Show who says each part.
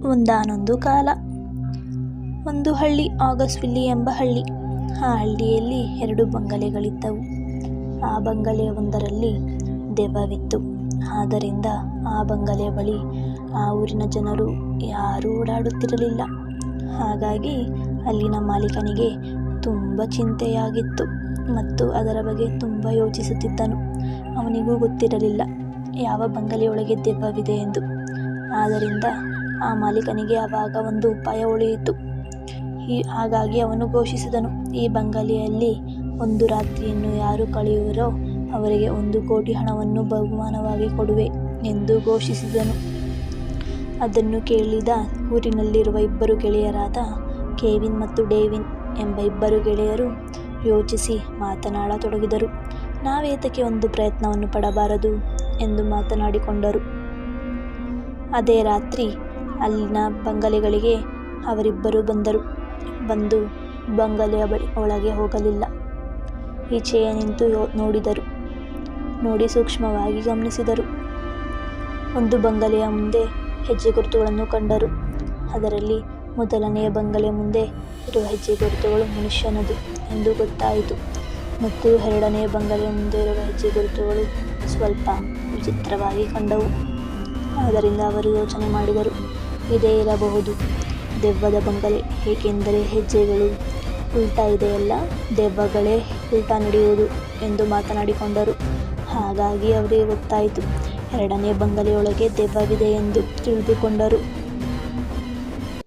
Speaker 1: ಒಂದಾನೊಂದು ಕಾಲ ಒಂದು ಹಳ್ಳಿ, ಆಗಸ್ವಿಲ್ಲಿ ಎಂಬ ಹಳ್ಳಿ. ಆ ಹಳ್ಳಿಯಲ್ಲಿ 2 ಬಂಗಲೆಗಳಿದ್ದವು. ಆ ಬಂಗಲೆಯ ಒಂದರಲ್ಲಿ ದೆವ್ವವಿತ್ತು. ಆದ್ದರಿಂದ ಆ ಬಂಗಲೆಯ ಬಳಿ ಆ ಊರಿನ ಜನರು ಯಾರೂ ಓಡಾಡುತ್ತಿರಲಿಲ್ಲ. ಹಾಗಾಗಿ ಅಲ್ಲಿನ ಮಾಲೀಕನಿಗೆ ತುಂಬ ಚಿಂತೆಯಾಗಿತ್ತು ಮತ್ತು ಅದರ ಬಗ್ಗೆ ತುಂಬ ಯೋಚಿಸುತ್ತಿದ್ದನು. ಅವನಿಗೂ ಗೊತ್ತಿರಲಿಲ್ಲ ಯಾವ ಬಂಗಲೆಯೊಳಗೆ ದೆವ್ವವಿದೆ ಎಂದು. ಆದ್ದರಿಂದ ಆ ಮಾಲೀಕನಿಗೆ ಆವಾಗ ಒಂದು ಉಪಾಯ ಉಳಿಯಿತು. ಹಾಗಾಗಿ ಅವನು ಘೋಷಿಸಿದನು, ಈ ಬಂಗಲೆಯಲ್ಲಿ ಒಂದು ರಾತ್ರಿಯನ್ನು ಯಾರು ಕಳೆಯುವರೋ ಅವರಿಗೆ 1 ಕೋಟಿ ಹಣವನ್ನು ಬಹುಮಾನವಾಗಿ ಕೊಡುವೆ ಎಂದು ಘೋಷಿಸಿದನು. ಅದನ್ನು ಕೇಳಿದ ಊರಿನಲ್ಲಿರುವ 2 ಗೆಳೆಯರಾದ ಕೆವಿನ್ ಮತ್ತು ಡೇವಿನ್ ಎಂಬ 2 ಗೆಳೆಯರು ಯೋಚಿಸಿ ಮಾತನಾಡತೊಡಗಿದರು. ನಾವೇತಕ್ಕೆ ಒಂದು ಪ್ರಯತ್ನವನ್ನು ಪಡಬಾರದು ಎಂದು ಮಾತನಾಡಿಕೊಂಡರು. ಅದೇ ರಾತ್ರಿ ಅಲ್ಲಿನ ಬಂಗಲೆಗಳಿಗೆ ಅವರಿಬ್ಬರು ಬಂದು ಬಂಗಲೆಯ ಒಳಗೆ ಹೋಗಲಿಲ್ಲ. ಈಚೆಯೇ ನಿಂತು ನೋಡಿದರು. ನೋಡಿ ಸೂಕ್ಷ್ಮವಾಗಿ ಗಮನಿಸಿದರು. ಒಂದು ಬಂಗಲೆಯ ಮುಂದೆ ಹೆಜ್ಜೆ ಗುರುತುಗಳನ್ನು ಕಂಡರು. ಅದರಲ್ಲಿ ಮೊದಲನೆಯ ಬಂಗಲೆಯ ಮುಂದೆ ಇರುವ ಹೆಜ್ಜೆ ಗುರುತುಗಳು ಮನುಷ್ಯನದು ಎಂದು ಗೊತ್ತಾಯಿತು. ಮತ್ತು 2ನೇ ಬಂಗಲೆಯ ಮುಂದೆ ಇರುವ ಹೆಜ್ಜೆ ಗುರುತುಗಳು ಸ್ವಲ್ಪ ವಿಚಿತ್ರವಾಗಿ ಕಂಡವು. ಆದ್ದರಿಂದ ಅವರು ಯೋಚನೆ ಮಾಡಿದರು, ಇದೇ ಇರಬಹುದು ದೆವ್ವದ ಬಂಗಲೆ. ಏಕೆಂದರೆ ಹೆಜ್ಜೆಗಳು ಉಲ್ಟಾ ಇದೆಯಲ್ಲ, ದೆವ್ವಗಳೇ ಉಲ್ಟಾ ನಡೆಯುವುದು ಎಂದು ಮಾತನಾಡಿಕೊಂಡರು. ಹಾಗಾಗಿ ಅವರಿಗೆ ಗೊತ್ತಾಯಿತು 2ನೇ ಬಂಗಲೆಯೊಳಗೆ ದೆವ್ವವಿದೆ ಎಂದು ತಿಳಿದುಕೊಂಡರು.